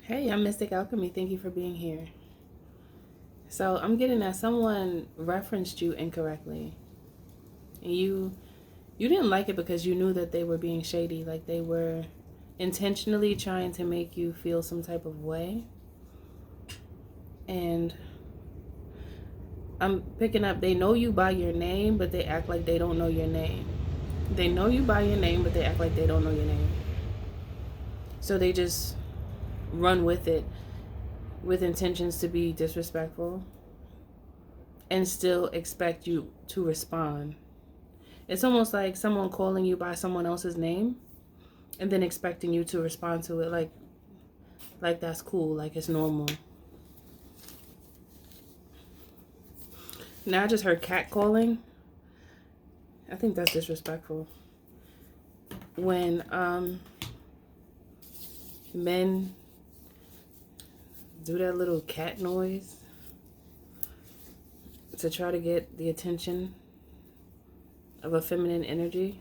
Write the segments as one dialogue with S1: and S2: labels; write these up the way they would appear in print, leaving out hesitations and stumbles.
S1: Hey, I'm Mystic Alchemy. Thank you for being here. So I'm getting that someone referenced you incorrectly. And you didn't like it because you knew that they were being shady, like they were intentionally trying to make you feel some type of way. And I'm picking up, they know you by your name, but they act like they don't know your name. They know you by your name, but they act like they don't know your name. So they just run with it with intentions to be disrespectful and still expect you to respond. It's almost like someone calling you by someone else's name and then expecting you to respond to it like that's cool, like it's normal. Now I just heard cat calling. I think that's disrespectful. When men do that little cat noise to try to get the attention of a feminine energy,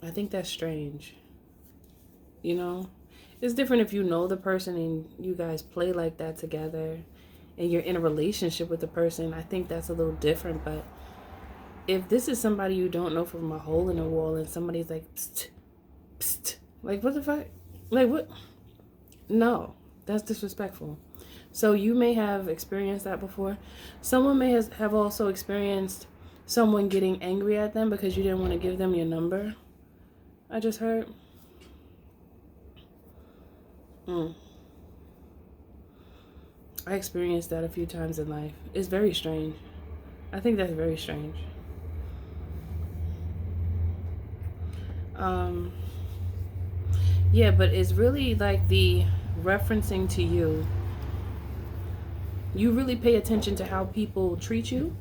S1: I think that's strange. You know, it's different if you know the person and you guys play like that together and you're in a relationship with the person. I think that's a little different. But if this is somebody you don't know from a hole in the wall and somebody's like, psst, psst, like what the fuck? Like what? No, that's disrespectful. So you may have experienced that before. Someone may have also experienced someone getting angry at them because you didn't want to give them your number. I just heard. I experienced that a few times in life. It's very strange. I think that's very strange. Yeah, but it's really like the referencing to you. You really pay attention to how people treat you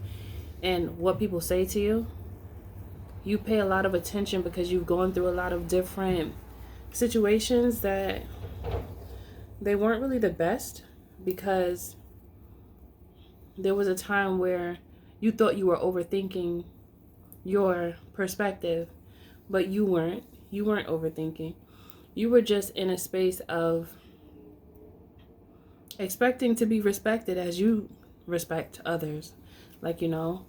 S1: and what people say to you. You pay a lot of attention because you've gone through a lot of different situations that they weren't really the best, because there was a time where you thought you were overthinking your perspective, but you weren't. You weren't overthinking. You were just in a space of expecting to be respected as you respect others. Like, you know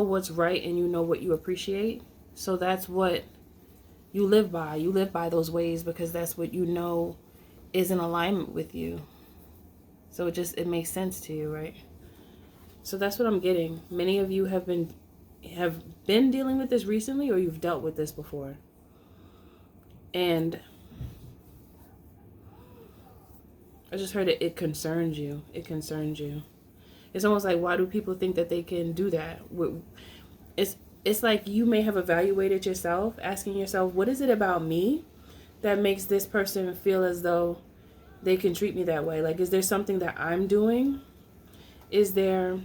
S1: what's right and you know what you appreciate. So that's what you live by. You live by those ways because that's what you know is in alignment with you. So it makes sense to you, right? So that's what I'm getting. Many of you have been dealing with this recently, or you've dealt with this before. And I just heard it concerns you. It concerns you. It's almost like, why do people think that they can do that? It's like you may have evaluated yourself, asking yourself, what is it about me that makes this person feel as though they can treat me that way? Like, is there something that I'm doing? Is there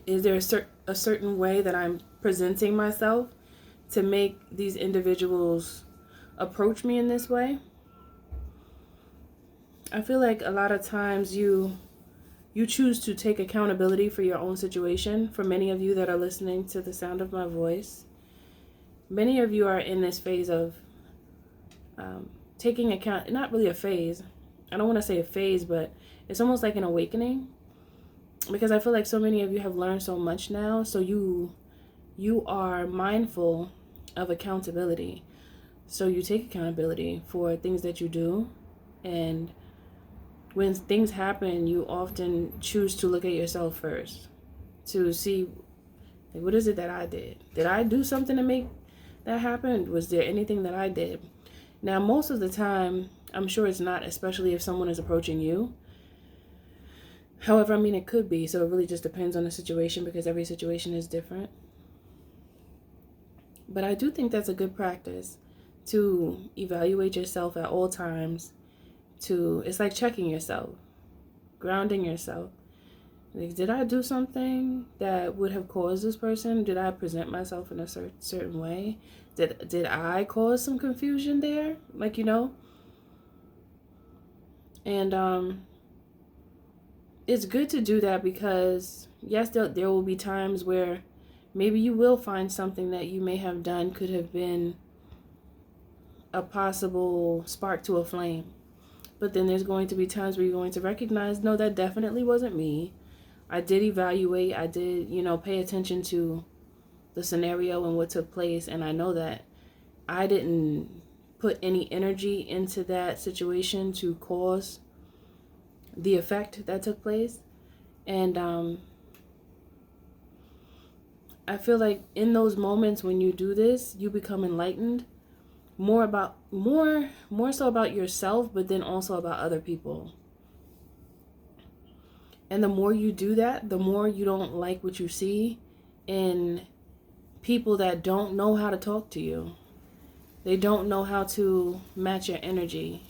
S1: a certain way that I'm presenting myself to make these individuals approach me in this way? I feel like a lot of times you choose to take accountability for your own situation. For many of you that are listening to the sound of my voice, many of you are in this phase of taking account, not really a phase. I don't want to say a phase, but it's almost like an awakening, because I feel like so many of you have learned so much now. So you are mindful of accountability. So you take accountability for things that you do, and when things happen, you often choose to look at yourself first to see, like, what is it that I did? Did I do something to make that happen? Was there anything that I did? Now, most of the time, I'm sure it's not, especially if someone is approaching you. However, I mean, it could be. So it really just depends on the situation, because every situation is different. But I do think that's a good practice, to evaluate yourself at all times. It's like checking yourself, grounding yourself. Like, did I do something that would have caused this person? Did I present myself in a certain way? Did I cause some confusion there? Like, and it's good to do that, because yes, there will be times where maybe you will find something that you may have done could have been a possible spark to a flame. But then there's going to be times where you're going to recognize, no, that definitely wasn't me. I did evaluate. I did, pay attention to the scenario and what took place. And I know that I didn't put any energy into that situation to cause the effect that took place. And I feel like in those moments when you do this, you become enlightened more so about yourself, but then also about other people. And the more you do that, the more you don't like what you see in people that don't know how to talk to you. They don't know how to match your energy.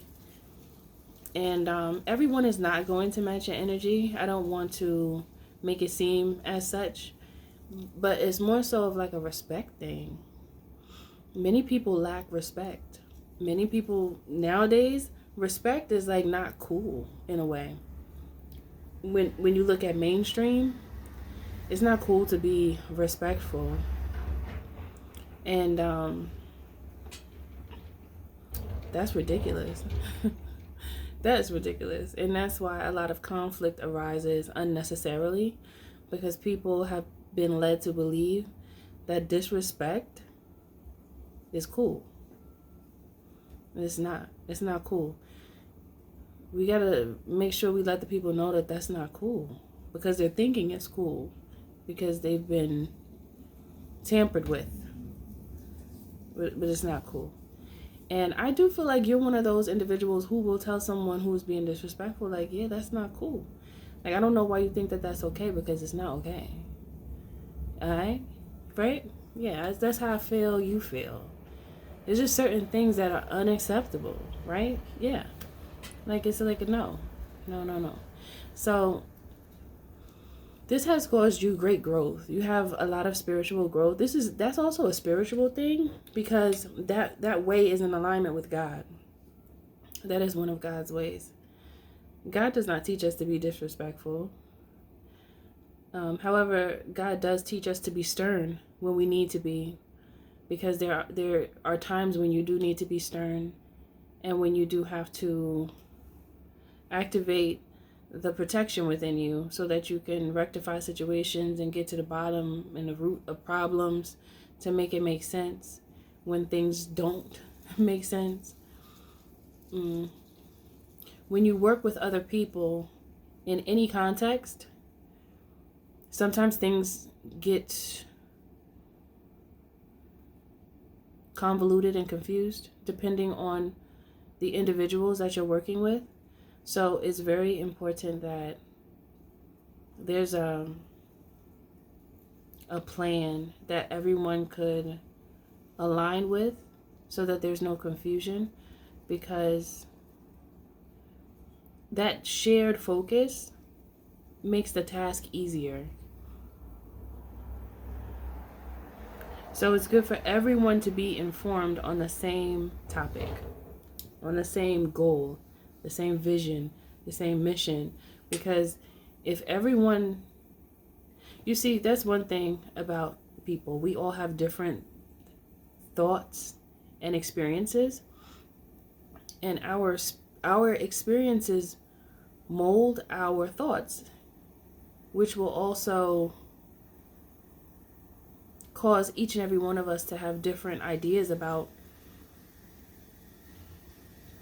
S1: And everyone is not going to match your energy. I don't want to make it seem as such, but it's more so of like a respect thing. Many people lack respect. Many people nowadays, respect is like not cool in a way. When you look at mainstream, it's not cool to be respectful. And that's ridiculous. That's ridiculous. And that's why a lot of conflict arises unnecessarily, because people have been led to believe that disrespect is cool. It's not. It's not cool. We gotta make sure we let the people know that that's not cool, because they're thinking it's cool, because they've been tampered with. But it's not cool. And I do feel like you're one of those individuals who will tell someone who's being disrespectful, like, yeah, that's not cool. Like, I don't know why you think that that's okay, because it's not okay. Alright? Right? Yeah, that's how I feel you feel. There's just certain things that are unacceptable, right? Yeah. Like, it's like a no. No. So, this has caused you great growth. You have a lot of spiritual growth. That's also a spiritual thing, because that way is in alignment with God. That is one of God's ways. God does not teach us to be disrespectful. However, God does teach us to be stern when we need to be, because there are times when you do need to be stern, and when you do have to activate the protection within you so that you can rectify situations and get to the bottom and the root of problems to make it make sense when things don't make sense. When you work with other people in any context, sometimes things get convoluted and confused depending on the individuals that you're working with. So it's very important that there's a plan that everyone could align with, so that there's no confusion, because that shared focus makes the task easier. So it's good for everyone to be informed on the same topic, on the same goal, the same vision, the same mission. Because if everyone, you see, that's one thing about people. We all have different thoughts and experiences, and our experiences mold our thoughts, which will also cause each and every one of us to have different ideas about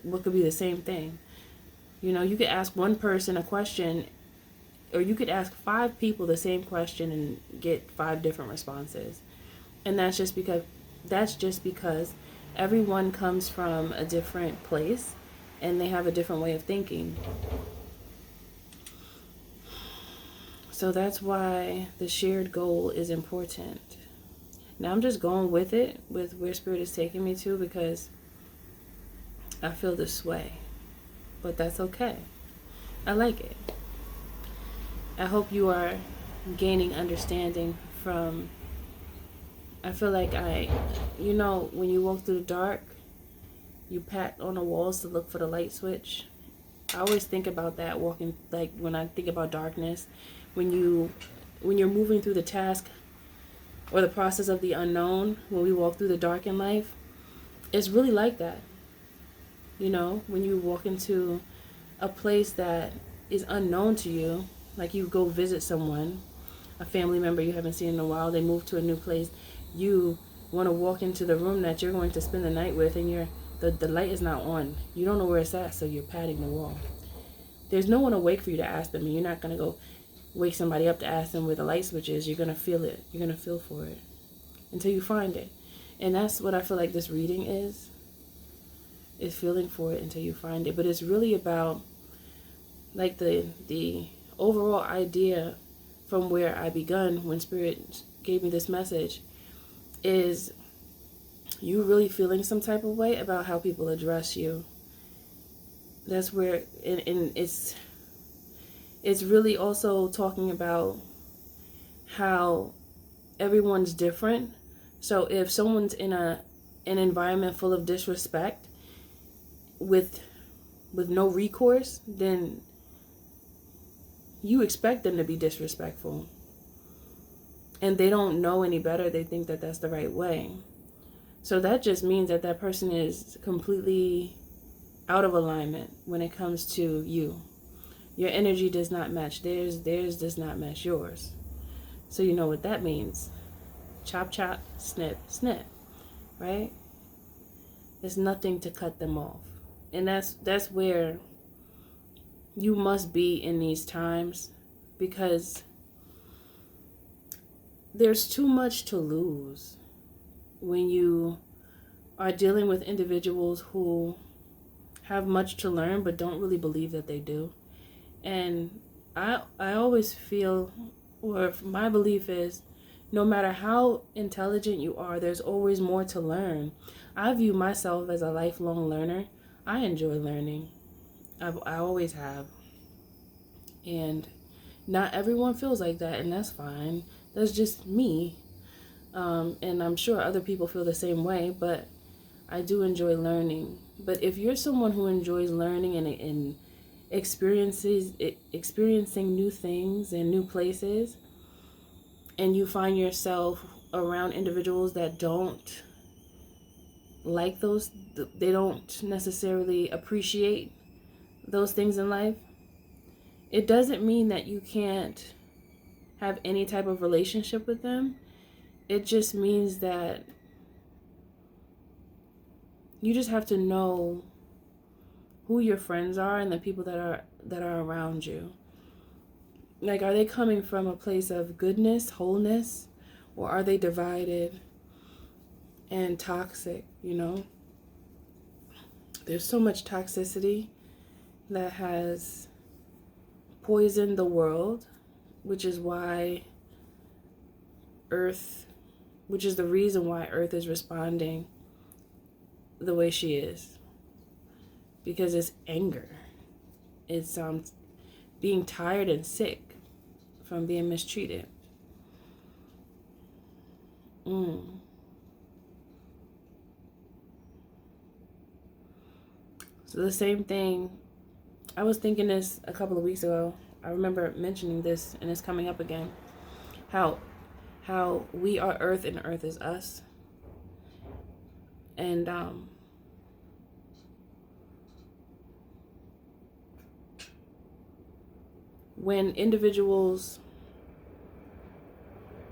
S1: what could be the same thing. You could ask one person a question, or you could ask 5 people the same question and get 5 different responses. And that's just because everyone comes from a different place and they have a different way of thinking. So that's why the shared goal is important. Now I'm just going with it, with where Spirit is taking me to, because I feel this way. But that's okay. I like it. I hope you are gaining understanding from, I feel like when you walk through the dark, you pat on the walls to look for the light switch. I always think about that walking, like when I think about darkness, when you're moving through the task or the process of the unknown, when we walk through the dark in life, it's really like that. You know, when you walk into a place that is unknown to you, like you go visit someone, a family member you haven't seen in a while, they move to a new place, you want to walk into the room that you're going to spend the night with, and the light is not on. You don't know where it's at, so you're patting the wall. There's no one awake for you to ask them, and you're not going to go wake somebody up to ask them where the light switch is. You're going to feel it. You're going to feel for it until you find it. And that's what I feel like this reading is feeling for it until you find it. But it's really about, like, the overall idea from where I begun when Spirit gave me this message is you really feeling some type of way about how people address you. That's where, and it's really also talking about how everyone's different. So if someone's in an environment full of disrespect with no recourse, then you expect them to be disrespectful. And they don't know any better. They think that that's the right way. So that just means that that person is completely out of alignment when it comes to you. Your energy does not match theirs. Theirs does not match yours. So you know what that means. Chop, chop, snip, snip. Right? There's nothing to cut them off. And that's where you must be in these times, because there's too much to lose when you are dealing with individuals who have much to learn but don't really believe that they do. And I always feel, or my belief is, no matter how intelligent you are, there's always more to learn. I view myself as a lifelong learner. I enjoy learning. I always have. And not everyone feels like that, and that's fine. That's just me. And I'm sure other people feel the same way, but I do enjoy learning. But if you're someone who enjoys learning and experiencing new things and new places, and you find yourself around individuals that don't like those, they don't necessarily appreciate those things in life, it doesn't mean that you can't have any type of relationship with them. It just means that you just have to know who your friends are and the people that are around you. Like, are they coming from a place of goodness, wholeness, or are they divided and toxic, you know? There's so much toxicity that has poisoned the world, which is the reason why Earth is responding the way she is. Because it's anger. It's being tired and sick from being mistreated. So the same thing, I was thinking this a couple of weeks ago. I remember mentioning this, and it's coming up again. How we are Earth and Earth is us. And when individuals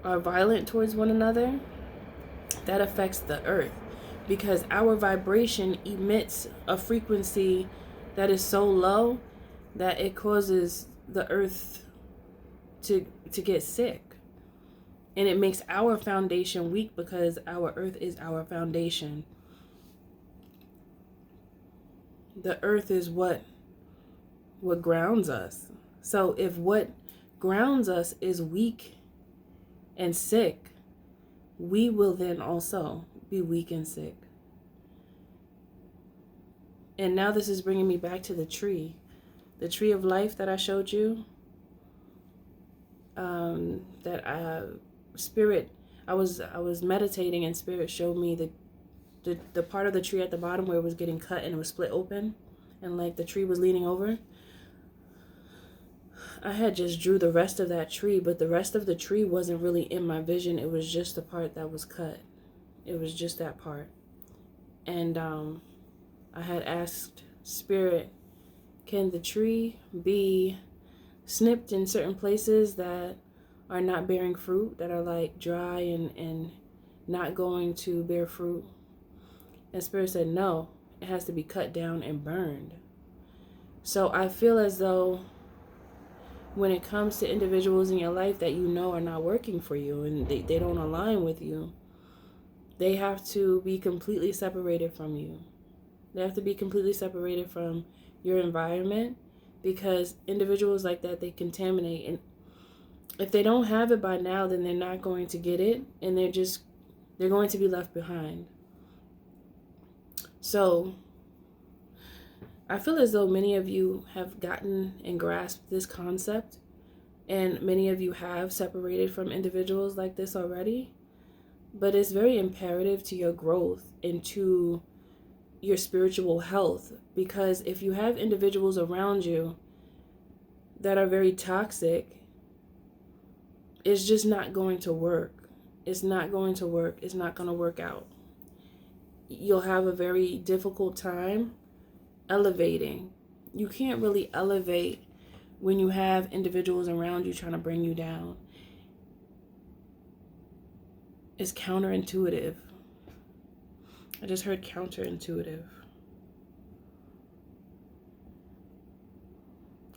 S1: are violent towards one another, that affects the Earth, because our vibration emits a frequency that is so low that it causes the Earth to get sick. And it makes our foundation weak, because our Earth is our foundation. The Earth is what grounds us. So if what grounds us is weak and sick, we will then also be weak and sick. And now this is bringing me back to the tree of life that I showed you. Spirit, I was meditating, and Spirit showed me the part of the tree at the bottom where it was getting cut and it was split open, and like the tree was leaning over. I had just drew the rest of that tree, but the rest of the tree wasn't really in my vision. It was just the part that was cut. It was just that part. And I had asked Spirit, can the tree be snipped in certain places that are not bearing fruit, that are like dry and not going to bear fruit? And Spirit said, no, it has to be cut down and burned. So I feel as though when it comes to individuals in your life that you know are not working for you and they don't align with you, they have to be completely separated from you. They have to be completely separated from your environment, because individuals like that, they contaminate. And if they don't have it by now, then they're not going to get it, and they're going to be left behind. So I feel as though many of you have gotten and grasped this concept, and many of you have separated from individuals like this already. But it's very imperative to your growth and to your spiritual health, because if you have individuals around you that are very toxic, it's just not going to work. It's not going to work. It's not going to work out. You'll have a very difficult time elevating. You can't really elevate when you have individuals around you trying to bring you down. It's counterintuitive. I just heard counterintuitive.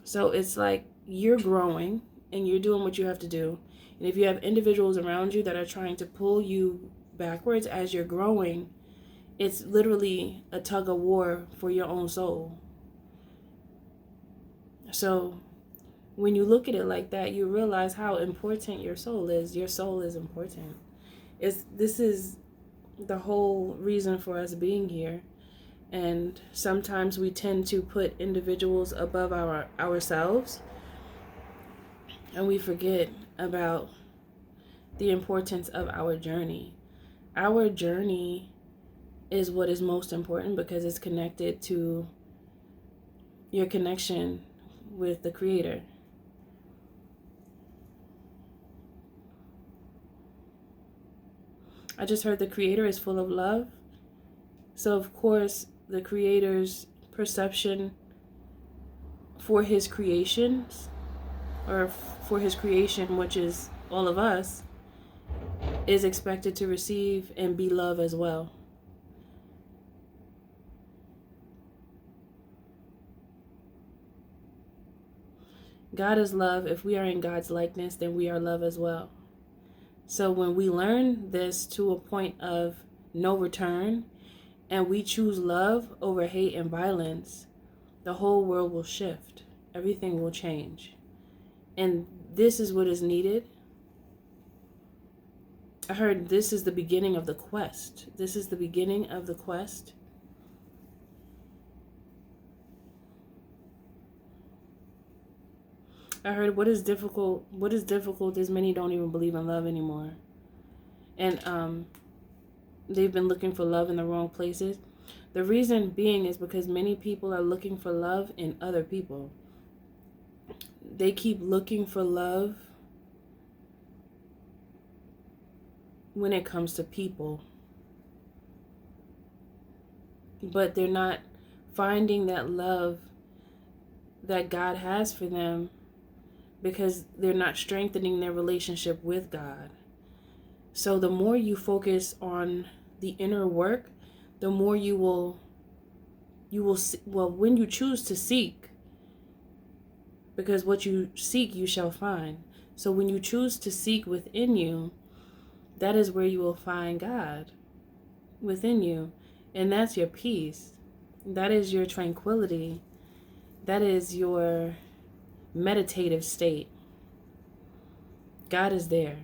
S1: So it's like you're growing and you're doing what you have to do. And if you have individuals around you that are trying to pull you backwards as you're growing, it's literally a tug of war for your own soul. So when you look at it like that, you realize how important your soul is. Your soul is important. This is the whole reason for us being here. And sometimes we tend to put individuals above ourselves, and we forget about the importance of our journey. Our journey is what is most important, because it's connected to your connection with the Creator. I just heard the Creator is full of love. So of course, the Creator's perception for his creations, or for his creation, which is all of us, is expected to receive and be love as well. God is love. If we are in God's likeness, then we are love as well. So when we learn this to a point of no return, and we choose love over hate and violence, the whole world will shift. Everything will change. And this is what is needed. I heard this is the beginning of the quest. This is the beginning of the quest. I heard what is difficult is many don't even believe in love anymore. And they've been looking for love in the wrong places. The reason being is because many people are looking for love in other people. They keep looking for love when it comes to people, but they're not finding that love that God has for them, because they're not strengthening their relationship with God. So the more you focus on the inner work, the more you will when you choose to seek, because what you seek you shall find. So when you choose to seek within you, that is where you will find God within you. And that's your peace. That is your tranquility. That is your meditative state. God is there.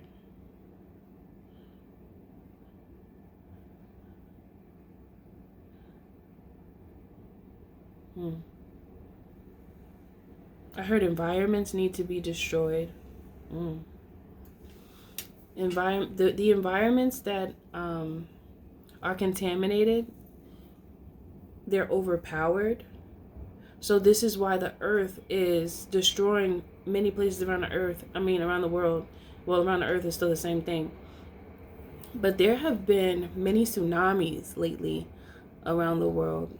S1: I heard environments need to be destroyed. The environments that are contaminated, they're overpowered. So this is why the earth is destroying many places around the earth. Around the world. Well, around the earth is still the same thing. But there have been many tsunamis lately around the world.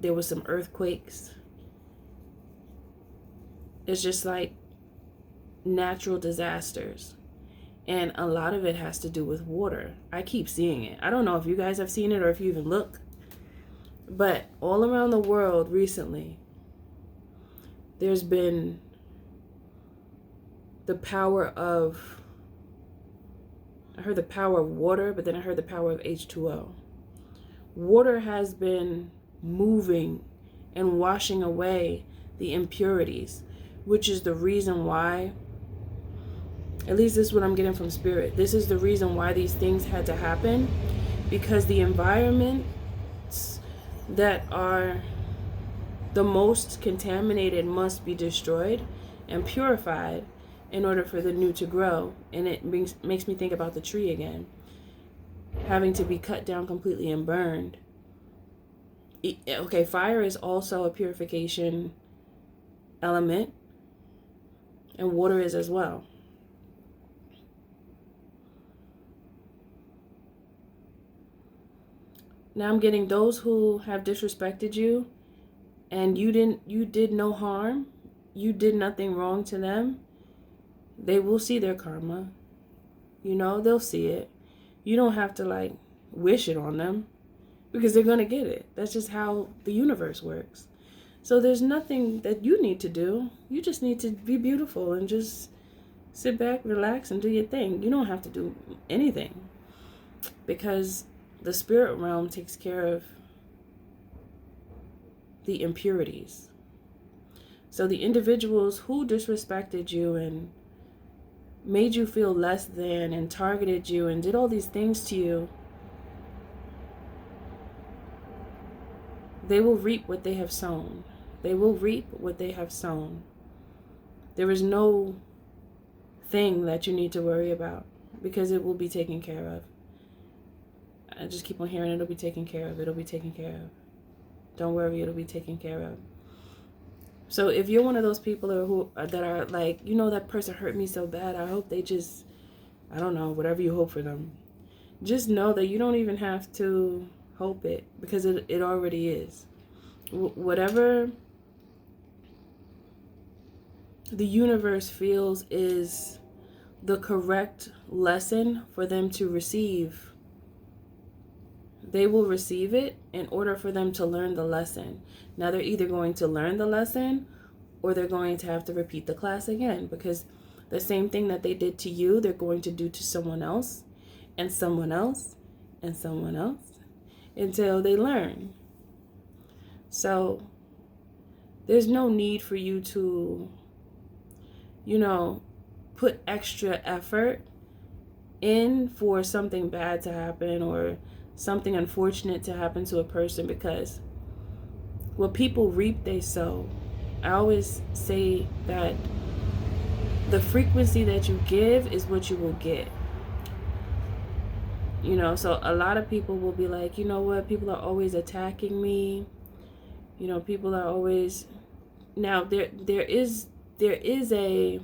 S1: there was some earthquakes. It's just like natural disasters. And a lot of it has to do with water. I keep seeing it. I don't know if you guys have seen it or if you even look. But all around the world recently, there's been the power of, I heard the power of water, but then I heard the power of H2O. Water has been moving and washing away the impurities, which is the reason why, at least this is what I'm getting from Spirit, this is the reason why these things had to happen, because the environments that are the most contaminated must be destroyed and purified in order for the new to grow. And it makes me think about the tree again, having to be cut down completely and burned. Okay, fire is also a purification element, and water is as well. Now I'm getting those who have disrespected you, and you did no harm, you did nothing wrong to them. They will see their karma. You know, they'll see it. You don't have to like wish it on them, because they're going to get it. That's just how the universe works. So there's nothing that you need to do. You just need to be beautiful and just sit back, relax, and do your thing. You don't have to do anything, because the spirit realm takes care of the impurities. So the individuals who disrespected you and made you feel less than and targeted you and did all these things to you, they will reap what they have sown. They will reap what they have sown. There is no thing that you need to worry about, because it will be taken care of. I just keep on hearing it'll be taken care of. It'll be taken care of. Don't worry, it'll be taken care of. So if you're one of those people that are like, you know, that person hurt me so bad, I hope they just, I don't know, whatever you hope for them. Just know that you don't even have to hope it, because it already is. Whatever the universe feels is the correct lesson for them to receive, they will receive it in order for them to learn the lesson. Now they're either going to learn the lesson, or they're going to have to repeat the class again, because the same thing that they did to you, they're going to do to someone else and someone else and someone else until they learn. So there's no need for you to, you know, put extra effort in for something bad to happen or something unfortunate to happen to a person, because what people reap, they sow. I always say that the frequency that you give is what you will get. You know, so a lot of people will be like, you know what, people are always attacking me. You know, people are always, now there is a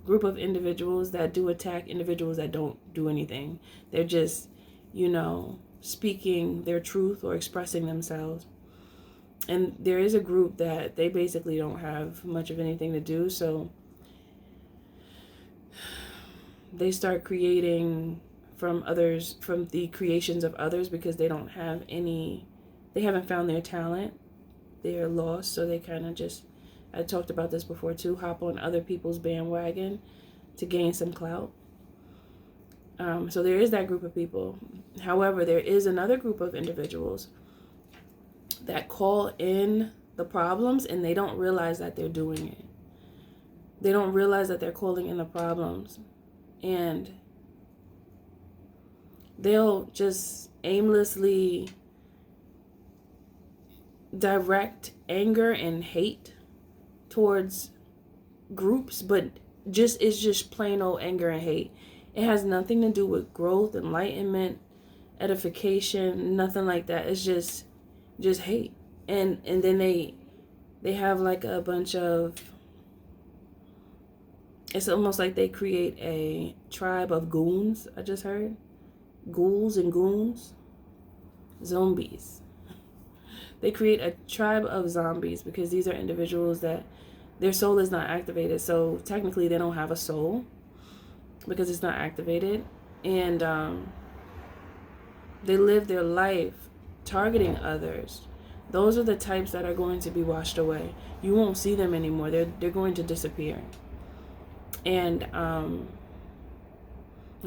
S1: group of individuals that do attack individuals that don't do anything. They're just, you know, speaking their truth or expressing themselves. And there is a group that they basically don't have much of anything to do, so they start creating from the creations of others, because they don't have any, they haven't found their talent. They're lost, so they kind of just, I talked about this before too, hop on other people's bandwagon to gain some clout. So there is that group of people. However, there is another group of individuals that call in the problems, and they don't realize that they're doing it. They don't realize that they're calling in the problems, and they'll just aimlessly direct anger and hate towards groups, but it's just plain old anger and hate. It has nothing to do with growth, enlightenment, edification, nothing like that. It's just hate. And then they have like a bunch of, it's almost like they create a tribe of goons. I just heard ghouls and goons, zombies. They create a tribe of zombies because these are individuals that their soul is not activated. So technically they don't have a soul because it's not activated. And they live their life targeting others. Those are the types that are going to be washed away. You won't see them anymore. They're going to disappear. And I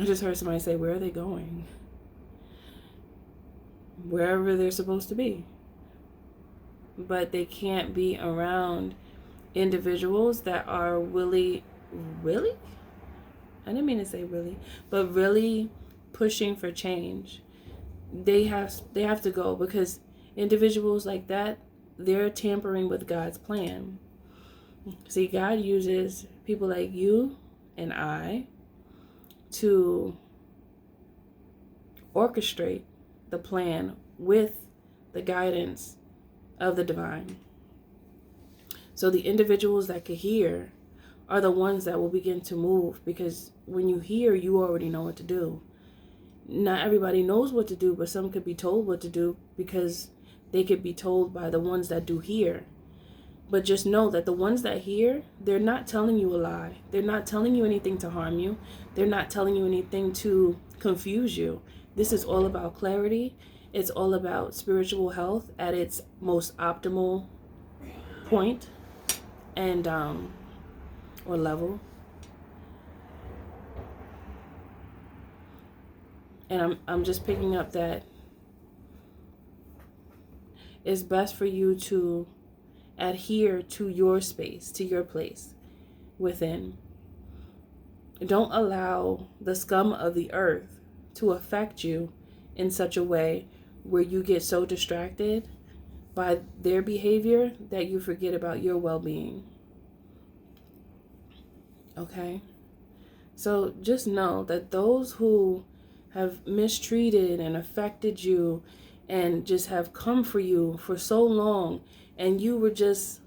S1: just heard somebody say, where are they going? Wherever they're supposed to be. But they can't be around individuals that are really? I didn't mean to say really, but really pushing for change. They have to go, because individuals like that, they're tampering with God's plan. See, God uses people like you and I to orchestrate the plan with the guidance of the divine. So the individuals that can hear are the ones that will begin to move, because when you hear, you already know what to do. Not everybody knows what to do, but some could be told what to do because they could be told by the ones that do hear. But just know that the ones that hear, they're not telling you a lie. They're not telling you anything to harm you. They're not telling you anything to confuse you. This is all about clarity. It's all about spiritual health at its most optimal point and or level. And I'm just picking up that it's best for you to adhere to your space, to your place within. Don't allow the scum of the earth to affect you in such a way where you get so distracted by their behavior that you forget about your well-being. Okay? So just know that those who have mistreated and affected you and just have come for you for so long, and you were just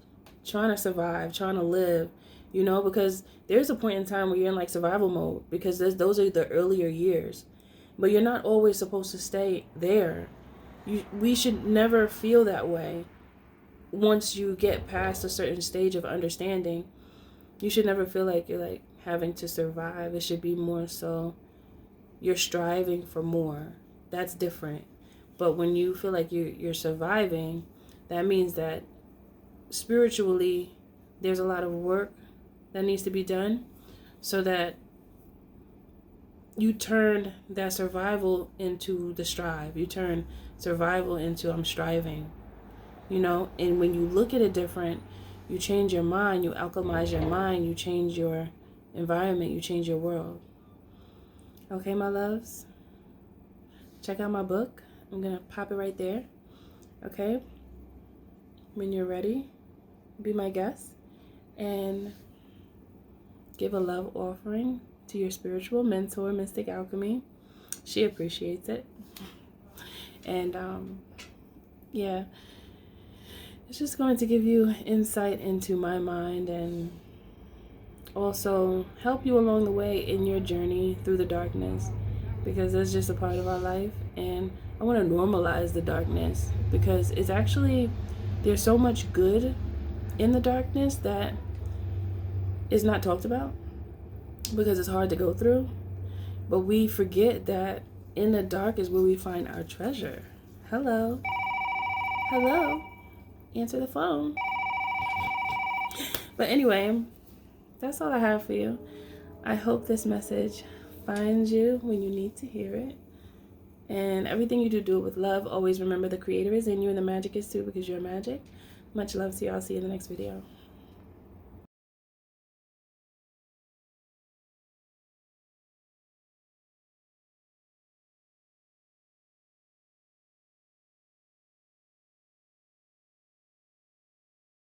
S1: trying to survive, trying to live, you know, because there's a point in time where you're in like survival mode, because those are the earlier years. But you're not always supposed to stay there. We should never feel that way. Once you get past a certain stage of understanding, you should never feel like you're like having to survive. It should be more so you're striving for more. That's different. But when you feel like you're surviving, that means that spiritually there's a lot of work that needs to be done, so that you turn that survival into the strive. You turn survival into I'm striving, you know. And when you look at it different, you change your mind, you alchemize your mind, you change your environment, you change your world. Okay, my loves, check out my book. I'm gonna pop it right there. Okay, when you're ready, be my guest and give a love offering to your spiritual mentor, Mystic Alchemy. She appreciates it. And yeah, it's just going to give you insight into my mind and also help you along the way in your journey through the darkness, because that's just a part of our life. And I want to normalize the darkness, because it's actually, there's so much good in the darkness that is not talked about because it's hard to go through. But we forget that in the dark is where we find our treasure. Hello. Hello. Answer the phone. But anyway, that's all I have for you. I hope this message finds you when you need to hear it. And everything you do it with love. Always remember the creator is in you and the magic is too, because you're magic. Much love to you. I'll see you in the next video.